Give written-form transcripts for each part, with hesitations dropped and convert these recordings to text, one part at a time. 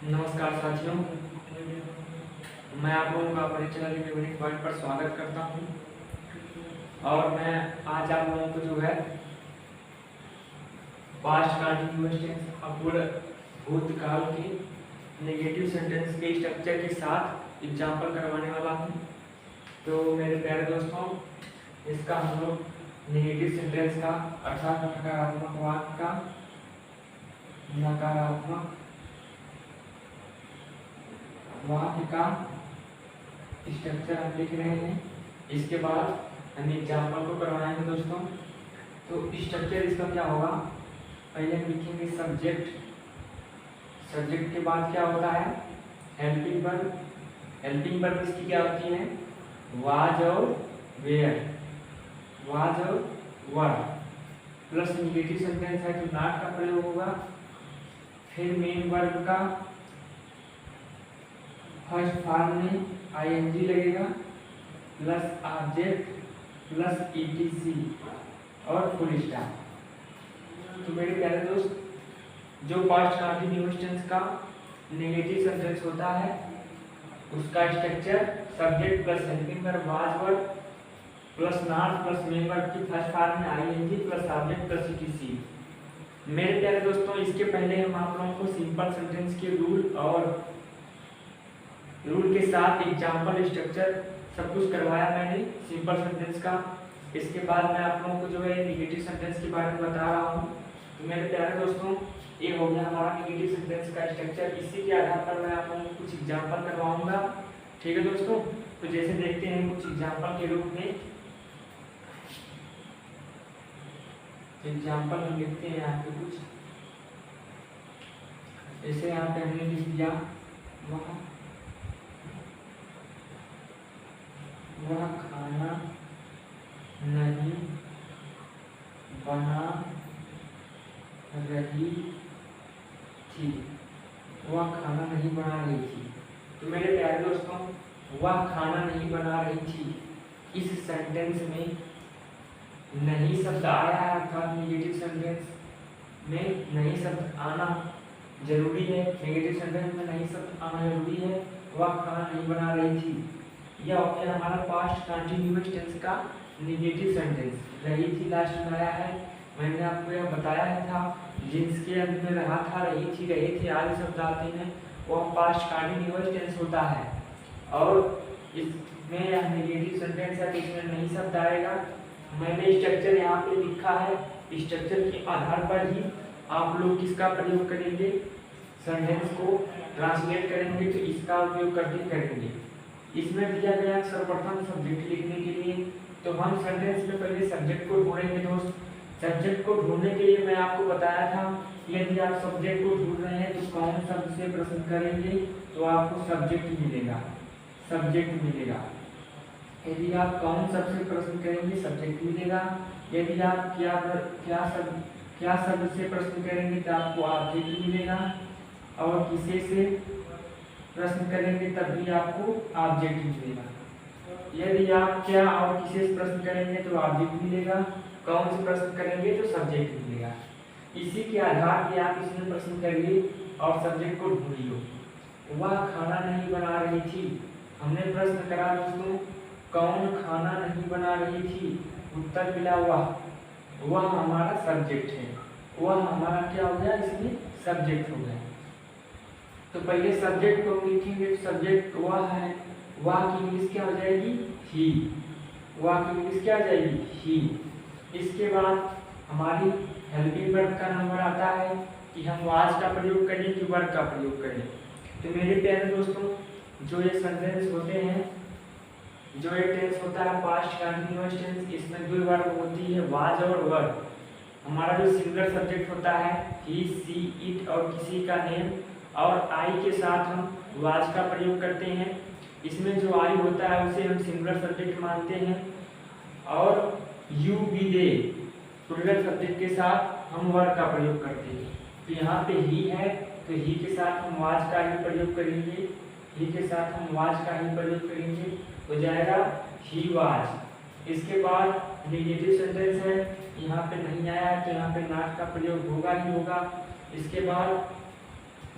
नमस्कार साथियों, मैं आप लोगों का अपने चैनल यूनिक पॉइंट पर स्वागत करता हूं। और मैं आज आप लोगों को जो है पास्ट कंटिन्यूअस टेंस अपूर्ण भूतकाल के नेगेटिव सेंटेंस के स्ट्रक्चर के साथ एग्जाम्पल करवाने वाला हूं। तो मेरे प्यारे दोस्तों, इसका हम लोग नेगेटिव सेंटेंस का अर्थात नकारात्मक वाक्य का नकारात्मक वाक्य का स्ट्रक्चर हम लिख रहे हैं। इसके बाद हम एग्जाम्पल को करवाएंगे दोस्तों। तो स्ट्रक्चर इसका क्या होगा, पहले हम लिखेंगे सब्जेक्ट। सब्जेक्ट के बाद क्या होता है हेल्पिंग वर्ब। हेल्पिंग वर्ब इसकी क्या होती है वाज और वेयर, वाज और वर। प्लस नेगेटिव सेंटेंस है तो नॉट का प्रयोग होगा। फिर मेन वर्ब का फर्स्ट फॉर्म में आईएनजी लगेगा, प्लस ऑब्जेक्ट प्लस ईटीसी और फुल स्टॉप। तो मेरे प्यारे दोस्त, जो पास्ट कंटिन्यूअस टेंस का नेगेटिव सेंटेंस होता है उसका structure subject plus helping verb was verb plus not plus main verb की फर्स्ट फॉर्म में ING plus object plus etc. मेरे प्यारे दोस्तों, इसके पहले हम आप लोगों को सिंपल सेंटेंस के रूल के साथ एग्जाम्पल स्ट्रक्चर सब कुछ करवाया मैंने सिंपल सेंटेंस का। इसके बाद मैं आप लोगों को जो है नेगेटिव सेंटेंस के बारे में बता रहा हूँ। तो मेरे प्यारे दोस्तों, ये हो गया हमारा नेगेटिव सेंटेंस का स्ट्रक्चर। इसी के आधार पर मैं आप लोगों को कुछ एग्जाम्पल करवाऊंगा। ठीक है दोस्तों, तो जैसे देखते हैं कुछ एग्जाम्पल के रूप में। एग्जाम्पल हम लिखते हैं यहाँ पे कुछ, जैसे यहाँ पे हमने लिख दिया वह खाना नहीं बना रही थी। वह खाना नहीं बना रही थी। तो मेरे प्यारे दोस्तों, वह खाना नहीं बना रही थी, इस सेंटेंस में नहीं शब्द आया है, अर्थात नेगेटिव सेंटेंस में नहीं शब्द आना जरूरी है। नेगेटिव सेंटेंस में नहीं शब्द आना जरूरी है। वह खाना नहीं बना रही थी, यह हो गया हमारा पास्ट कंटिन्यूअस टेंस का नेगेटिव सेंटेंस। रही थी लास्ट में आया है, मैंने आपको यह बताया था। जिसके अंत में रहा था, रही थी, रहे थे आदि शब्द आते हैं, वह पास्ट कंटिन्यूअस टेंस होता है। और इसमें यह नेगेटिव सेंटेंस है, इसमें नहीं शब्द आएगा। मैंने स्ट्रक्चर यहाँ पे लिखा है, स्ट्रक्चर के आधार पर ही आप लोग किसका प्रयोग करेंगे, सेंटेंस को ट्रांसलेट करेंगे, तो इसका उपयोग करके करेंगे। इसमें दिया गया सर्वप्रथम सब्जेक्ट लिखने के लिए, तो हम सेंटेंस में पहले सब्जेक्ट को ढूंढेंगे दोस्त। सब्जेक्ट को ढूंढने के लिए मैं आपको बताया था, यदि आप सब्जेक्ट को ढूंढ रहे हैं तो कौन शब्द से प्रश्न करेंगे, तो आपको सब्जेक्ट मिलेगा, सब्जेक्ट मिलेगा। यदि आप कौन शब्द से प्रश्न करेंगे, सब्जेक्ट मिलेगा। यदि आप क्या शब्द से प्रश्न करेंगे तो आपको ऑब्जेक्ट मिलेगा। और किसे से प्रश्न करेंगे तब भी आपको ऑब्जेक्ट मिलेगा। यदि आप क्या और किसे से प्रश्न करेंगे तो ऑब्जेक्ट मिलेगा, कौन से प्रश्न करेंगे तो सब्जेक्ट मिलेगा। इसी के आधार पर आप इसमें प्रश्न करिए और सब्जेक्ट को ढूंढिए। वह खाना नहीं बना रही थी, हमने प्रश्न करा दोस्तों कौन खाना नहीं बना रही थी, उत्तर मिला वह हमारा सब्जेक्ट है। वह हमारा क्या हो गया, इसमें सब्जेक्ट हो गया। तो पहले सब्जेक्ट को लिखेंगे, सब्जेक्ट वह है, वह की इंग्लिश क्या हो जाएगी ही, वह की इंग्लिश क्या हो जाएगी ही। इसके बाद हमारी हेल्पिंग वर्ब का नंबर आता है कि हम वाज का प्रयोग करें कि वर्ब का प्रयोग करें। तो मेरे प्यारे दोस्तों, जो ये सेंटेंस होते हैं, जो ये टेंस होता है पास्ट कंटिन्यूअस टेंस, इसमें दो वर्ब होती है वाज और वर्ब। हमारा जो सिंगुलर सब्जेक्ट होता है ही, सी, इट और किसी का नेम, और आई के साथ हम वाज का प्रयोग करते हैं। इसमें जो आई होता है उसे हम सिंगुलर सब्जेक्ट मानते हैं। और you, we, they plural subject के साथ हम वर्ब का प्रयोग करते हैं। तो यहाँ पे ही है तो ही के साथ हम वाज का ही प्रयोग करेंगे, ही के साथ हम वाज का ही प्रयोग करेंगे, हो जाएगा ही वाज। इसके बाद नेगेटिव सेंटेंस है, यहाँ पे नहीं आया है तो यहाँ पे नॉट का प्रयोग होगा ही होगा। इसके बाद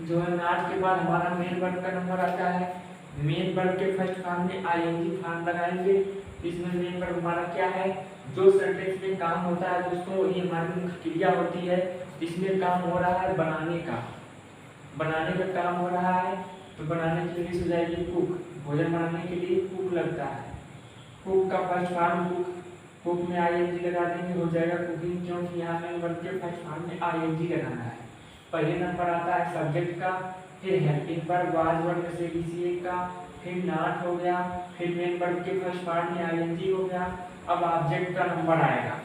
जो है नॉट के बाद हमारा मेन वर्ब का नंबर आता है। मेन वर्ब के फर्स्ट फॉर्म में आईएनजी फॉर्म लगाएंगे। इसमें मेन वर्ब हमारा क्या है, जो सेंटेंस में काम होता है दोस्तों, ये हमारी मुख्य क्रिया होती है। इसमें काम हो रहा है बनाने का काम हो रहा है। तो बनाने के लिए हो जाएगी कुक, भोजन बनाने के लिए कुक लगता है। कुक का फर्स्ट फॉर्म कुक में आईएनजी लगा देंगे, हो जाएगा कुकिंग, क्योंकि यहाँ मेन वर्ब के फर्स्ट फॉर्म में आईएनजी लगाना है। पहले नंबर आता है सब्जेक्ट का, फिर हेल्पिंग वर्ब वाज वर्ब जैसे बीसीए का, फिर नॉट हो गया, फिर मेन वर्ब के फर्स्ट फॉर्म में आईएनजी हो गया। अब ऑब्जेक्ट का नंबर आएगा।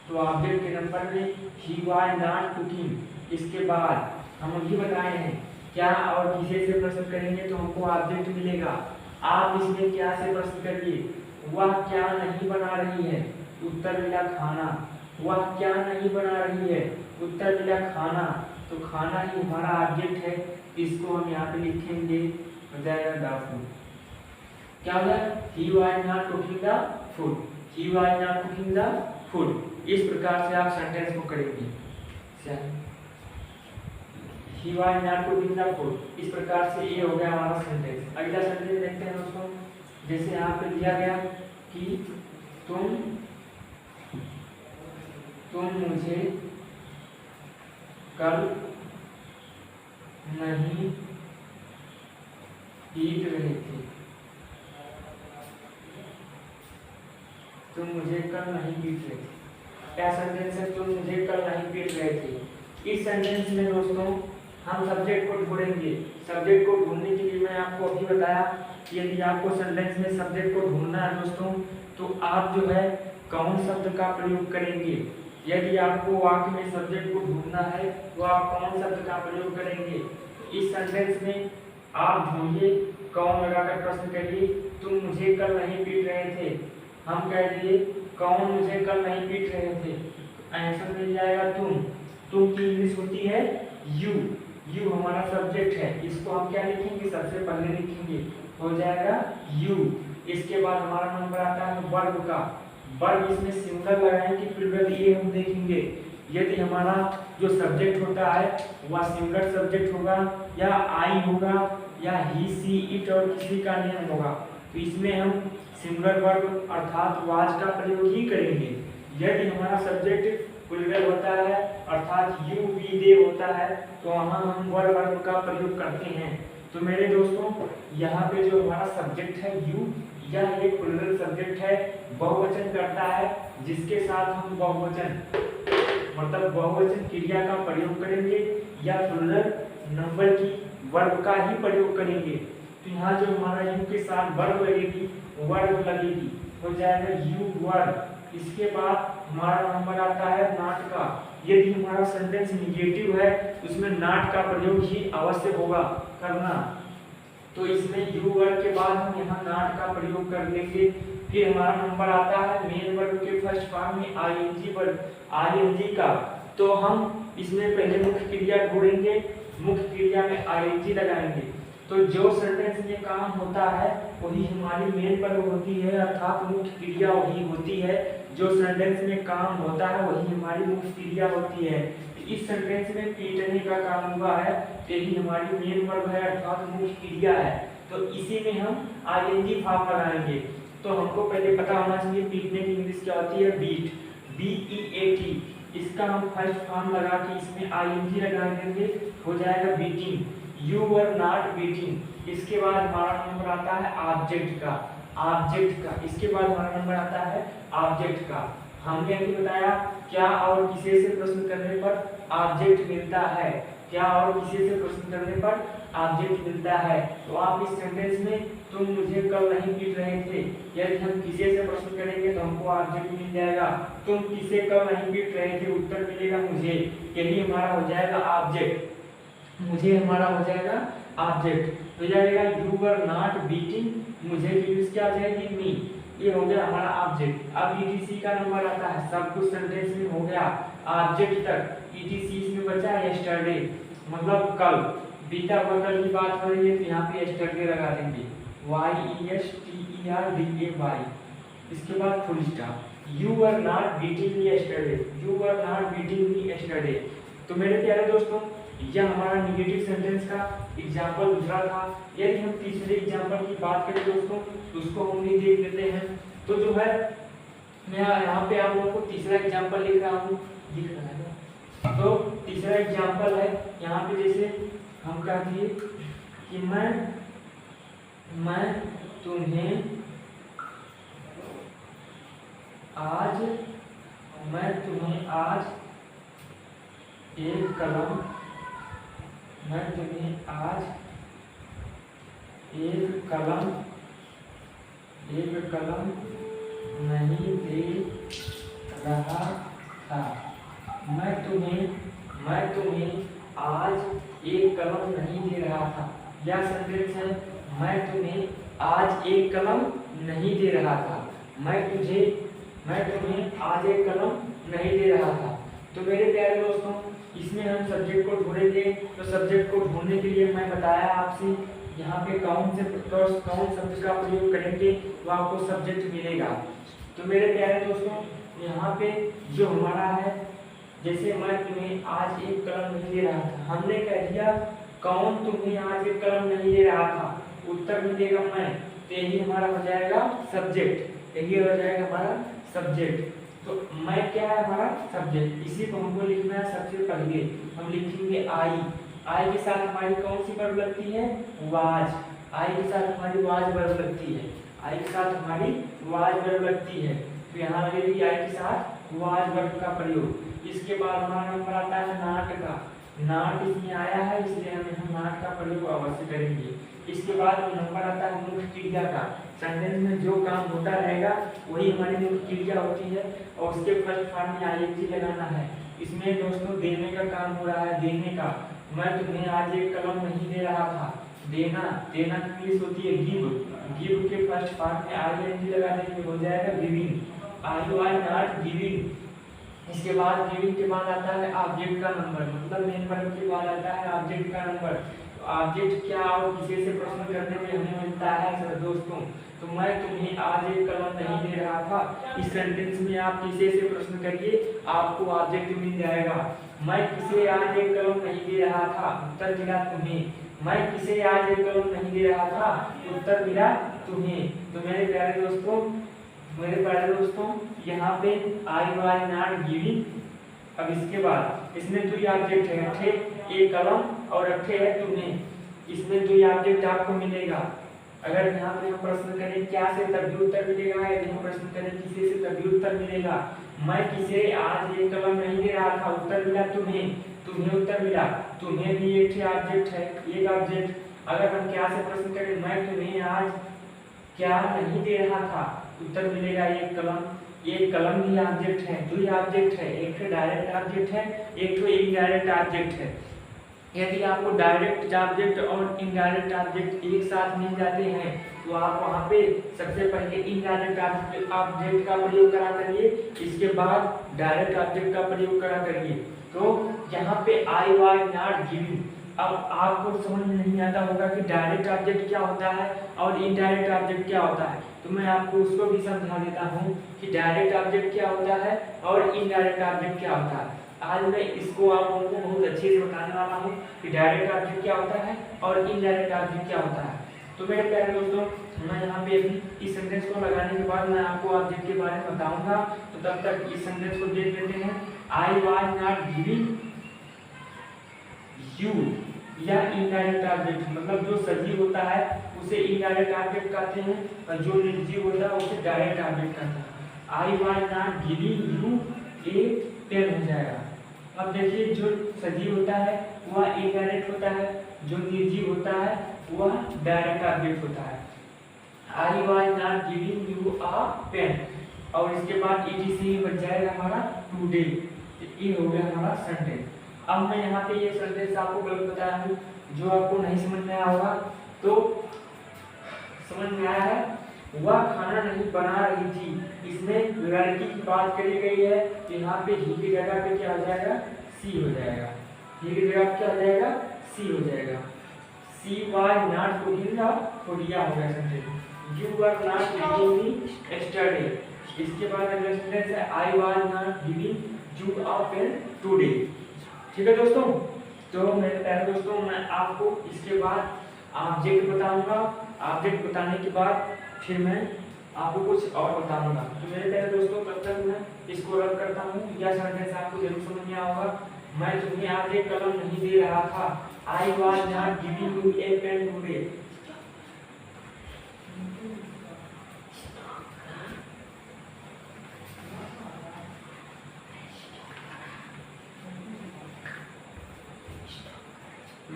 तो ऑब्जेक्ट के नंबर में ही वाज नॉट कुकिंग। इसके बाद हम अभी बताए हैं क्या और किसे से प्रश्न करेंगे तो हमको ऑब्जेक्ट मिलेगा। आप इसमें क्या से प्रश्न करिए, वह क्या नहीं बना रही है, उत्तर मिला खाना। वह क्या नहीं बना रही है, उत्तर मिला खाना। तो खाना ही हमारा ऑब्जेक्ट है, इसको हम यहाँ पे लिखेंगे, हो जाएगा द फूड। क्या होगा, he was not cooking the food, he was not cooking the food. इस प्रकार से आप सेंटेंस को करेंगे, he was not cooking the food. इस प्रकार से ये हो गया हमारा सेंटेंस। अगला सेंटेंस देखते हैं दोस्तों, जैसे यहाँ पे दिया गया कि तुम मुझे कल नहीं पीट रहे थे, तुम मुझे कल नहीं पीट रहे थे। क्या सेंटेंस है, तुम मुझे कल नहीं पीट रहे थे। इस सेंटेंस में दोस्तों हम सब्जेक्ट को ढूंढेंगे। सब्जेक्ट को ढूंढने के लिए मैं आपको अभी बताया कि यदि आपको सेंटेंस में सब्जेक्ट को ढूंढना है दोस्तों, तो आप जो है कौन शब्द का प्रयोग करेंगे। यदि आपको वाक्य में सब्जेक्ट को ढूंढना है तो आप कौन शब्द का प्रयोग करेंगे। इस सेंटेंस में आप ढूंढिए, कौन लगाकर प्रश्न करिए, तुम मुझे कल नहीं पीट रहे थे। हम कह दिए कौन मुझे कल नहीं पीट रहे थे, आंसर मिल जाएगा तुम की इंग्लिश होती है यू हमारा सब्जेक्ट है। इसको हम क्या लिखेंगे, सबसे पहले लिखेंगे, हो जाएगा यू। इसके बाद हमारा नंबर आता है वर्ब का। वर्ब इसमें सिंगुलर लगाएंगे, प्लूरल ये हम देखेंगे। यदि हमारा जो सब्जेक्ट होता है वह सिंगुलर सब्जेक्ट होगा या आई होगा या ही सी इट और किसी का नेम होगा, तो इसमें हम सिंगुलर वर्ब अर्थात वाज का प्रयोग ही करेंगे। यदि हमारा सब्जेक्ट प्लूरल होता है अर्थात यू वी दे होता है, तो वहाँ हम वर्ब का प्रयोग करते हैं। तो मेरे दोस्तों यहाँ पे जो हमारा सब्जेक्ट है यू, यह एक प्लूरल सब्जेक्ट है, बहुवचन करता है, जिसके साथ हम बहुवचन मतलब बहुवचन क्रिया का प्रयोग करेंगे या प्लूरल नंबर की वर्ब का ही प्रयोग करेंगे। तो यहाँ जो हमारा यू के साथ वर्ब लगेगी, वर्ब लगेगी, हो जाएगा यू वर्ब। इसके बाद हमारा नंबर आता है नॉट का। यदि हमारा सेंटेंस निगेटिव है उसमें नॉट का प्रयोग ही अवश्य होगा करना, तो इसमें यू वर्ब के बाद हम यहाँ नॉट का प्रयोग कर लेंगे। फिर हमारा नंबर आता है मेन वर्ब के फर्स्ट फॉर्म में आईएनजी वर्ब, आईएनजी का। तो हम इसमें पहले मुख्य क्रिया ढूंढेंगे, मुख्य क्रिया में आईएनजी लगाएंगे। तो जो सेंटेंस में काम होता है वही हमारी मेन वर्ब होती है, अर्थात मुख्य क्रिया वही होती है। जो सेंटेंस में काम होता है वही हमारी मुख्य क्रिया होती है। इस सेंटेंस में पीटने का काम हुआ है, यही हमारी मेन वर्ब है अर्थात मुख्य क्रिया है। तो इसी में हम आईएनजी फॉर्म लगाएंगे। तो हमको पहले पता होना चाहिए पीटने की इंग्लिश क्या होती है, बीट, BEAT। इसका हम फर्स्ट फॉर्म लगा के इसमें आईएनजी लगा देंगे, हो जाएगा beating, you were not beating. इसके बाद हमारा नंबर आता है ऑब्जेक्ट का, इसके बाद हमारा नंबर आता है ऑब्जेक्ट का। हमने अभी बताया क्या और किसे से प्रश्न करने पर ऑब्जेक्ट मिलता है, क्या और किसे से प्रश्न करने पर ऑब्जेक्ट मिलता है। तो आप इस सेंटेंस में तुम मुझे कल नहीं पीट रहे थे, यदि हम किसे से प्रश्न करेंगे तो हमको ऑब्जेक्ट मिल जाएगा। तुम किसे कल नहीं पीट रहे थे, उत्तर मिलेगा मुझे, यही हमारा हो जाएगा ऑब्जेक्ट, मुझे हमारा हो जाएगा ऑब्जेक्ट। हो जाएगा यू वर नॉट बीटिंग, मुझे की क्या आ जाएगी मी, ये हो गया हमारा ऑब्जेक्ट। अब ईटीसी का नंबर आता है, सब कुछ सेंटेंस में हो गया ऑब्जेक्ट तक, ईटीसी इसमें बचा यस्टरडे मतलब कल, बीता हुआ कल की बात हो रही है तो यहाँ पे यस्टरडे लगा देंगे, YESTERDAY। इसके बाद full stop, you were not beating me yesterday, you were not beating me yesterday. तो मेरे प्यारे दोस्तों यह हमारा निगेटिव सेंटेंस का एग्जाम्पल दूसरा था। यदि हम तीसरे एग्जाम्पल की बात करें दोस्तों, उसको हम भी देख लेते हैं। तो जो है मैं यहाँ पे आप लोगों को तीसरा एग्जाम्पल लिख रहा हूँ, दिख रहा है। तो तीसरा एग्जाम्पल है यहाँ पे, जैसे हम कहते हैं कि मैं तुम्हें आज एक कलम नहीं दे रहा था। मैं तुम्हें आज एक कलम नहीं दे रहा था। यह सेंटेंस है, मैं तुम्हें आज एक कलम नहीं दे रहा था। मैं तुम्हें आज एक कलम नहीं दे रहा था। तो मेरे प्यारे दोस्तों, इसमें हम सब्जेक्ट को ढूंढेंगे। तो सब्जेक्ट को ढूंढने के लिए मैं बताया आपसे यहाँ पे कौन शब्द का प्रयोग करेंगे तो आपको सब्जेक्ट मिलेगा। तो मेरे प्यारे दोस्तों, यहाँ पे जो हमारा है, जैसे मैं तुम्हें आज एक कलम नहीं दे रहा था, हमने कह दिया कौन तुम्हें आज एक कलम नहीं दे रहा था, उत्तर मिलेगा मैं, तो यही हमारा हो जाएगा सब्जेक्ट, यही हो जाएगा हमारा सब्जेक्ट। तो मैं क्या है हमारा सब्जेक्ट, इसी को हमको लिखना है। सबसे पहले हम लिखेंगे आई के साथ हमारी कौन सी वर्ब लगती है, वाज। आई के साथ हमारी वाज वर्ब लगती है, आई के साथ हमारी वाज वर्ब लगती है। तो यहाँ लगेगी आई के साथ वाज वर्ब का प्रयोग। इसके बाद हमारा नंबर आता है नाट का। नाट इसमें आया है, इसलिए हम यहाँ नाट का प्रयोग अवश्य करेंगे। इसके बाद नंबर आता है मुख्य क्रिया का। सेंटेंस में जो काम होता रहेगा वही हमारी मुख्य क्रिया होती है, और उसके फर्स्ट फॉर्म में आईएनजी लगाना है। इसमें दोस्तों देने का काम हो रहा है, देने का। मैं तुम्हें आज एक कलम नहीं दे रहा था। देना की इंग्लिश होती है गिव के फर्स्ट फॉर्म में आईएनजी लगा देंगे, हो जाएगा giving. I was not giving. इसके बाद गिविंग के बाद आता है ऑब्जेक्ट का नंबर, मतलब मेन वर्ब के बाद आता है ऑब्जेक्ट का नंबर। तो ऑब्जेक्ट क्या और किसी से प्रश्न करने में हमें मिलता है सर दोस्तों। तो मैं तुम्हें आज एक कलम नहीं दे रहा था, इस सेंटेंस में आप किसी से प्रश्न करिए, आपको ऑब्जेक्ट मिल जाएगा। मैं किसे आज एक कलम नहीं दे रहा था, उत्तर मिला तुम्हें। मैं किसे आज एक कलम नहीं दे रहा था, उत्तर मिला तुम्हें। तो मेरे प्यारे दोस्तों यहाँ पे आई वाज नॉट गिविंग। अब इसके बाद इसमें दो ऑब्जेक्ट है, अठे एक कलम और अठे है तुम्हें। इसमें दो ऑब्जेक्ट आपको मिलेगा। अगर यहाँ पे हम प्रश्न करें क्या से, तब भी उत्तर मिलेगा। यदि हम प्रश्न करें किसे से, तब भी उत्तर मिलेगा। मैं किसे आज एक कलम नहीं दे रहा था, उत्तर मिला तुम्हें उत्तर मिला। तुम्हें भी एक ऑब्जेक्ट है, एक ऑब्जेक्ट। अगर हम क्या से प्रश्न करें, मैं तुम्हें आज क्या नहीं दे रहा था, उत्तर मिलेगा एक कलम भी ऑब्जेक्ट है। दो ऑब्जेक्ट है, एक तो डायरेक्ट ऑब्जेक्ट है, एक तो इनडायरेक्ट ऑब्जेक्ट है। यदि आपको डायरेक्ट ऑब्जेक्ट और इनडायरेक्ट ऑब्जेक्ट एक साथ मिल जाते हैं तो आप वहाँ पे सबसे पहले इनडायरेक्ट ऑब्जेक्ट का प्रयोग करा करिए, इसके बाद डायरेक्ट ऑब्जेक्ट का प्रयोग करा करिए। तो यहाँ पे आई वाज नॉट गिविंग। अब आपको समझ में नहीं आता होगा कि डायरेक्ट ऑब्जेक्ट क्या होता है और इनडायरेक्ट ऑब्जेक्ट क्या होता है, तो मैं आपको उसको भी समझा देता हूँ कि डायरेक्ट ऑब्जेक्ट क्या होता है और इनडायरेक्ट ऑब्जेक्ट क्या होता है। आज मैं इसको आप लोगों को बहुत अच्छे से बताने वाला हूँ कि डायरेक्ट ऑब्जेक्ट क्या होता है और इनडायरेक्ट ऑब्जेक्ट क्या होता है। तो मेरे प्यारे दोस्तों, मैं यहाँ पे अभी इस सेंटेंस को लगाने के बाद मैं आपको ऑब्जेक्ट के बारे में बताऊंगा। तो तब तक इस सेंटेंस को देख लेते हैं। I was not giving you, या इनडायरेक्ट ऑब्जेक्ट, मतलब जो सजीव होता है उसे इनडायरेक्ट ऑब्जेक्ट कहते हैं और जो निर्जीव होता है उसे डायरेक्ट ऑब्जेक्ट कहते हैं। I was not giving you a pen हो जाएगा। अब देखिए, जो सजीव होता है वह इनडायरेक्ट होता है, जो निर्जीव होता है वह डायरेक्ट ऑब्जेक्ट होता है। I was not giving you a pen, और इसके बाद ईटीसी बच जाएगा हमारा टुडे। ये हो गया हमारा सेंटेंस। अब मैं यहाँ पे ये सेंटेंस आपको गलत बताया हूँ, जो आपको नहीं समझ में आया होगा। तो समझ में आया है, वह खाना नहीं बना रही थी, इसमें लड़की की बात करी गई है। तो यहाँ पे ही की जगह पे क्या हो जाएगा, सी हो जाएगा। ही की जगह क्या हो जाएगा, सी हो जाएगा। She was not cooking the food, या हो गया sentence. You were not reading me yesterday. इसके बाद अगला सेंटेंस है I was not giving you a pen today. ठीक है दोस्तों, तो मेरे प्यारे दोस्तों, मैं आपको इसके बाद ऑब्जेक्ट बताऊंगा। ऑब्जेक्ट बताने के बाद फिर मैं आपको कुछ और बताऊंगा। तो मेरे प्यारे दोस्तों, तब तक मैं इसको रद्द करता हूँ। यह सेंटेंस आपको जरूर समझ में आएगा। मैं तुम्हें आज एक कलम नहीं दे रहा था। I was not giving you a pen today.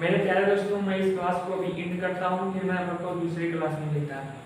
मेरे प्यारे दोस्तों, मैं इस क्लास को अभी एंड करता हूँ, फिर मैं आपको दूसरी क्लास में मिलता हूँ।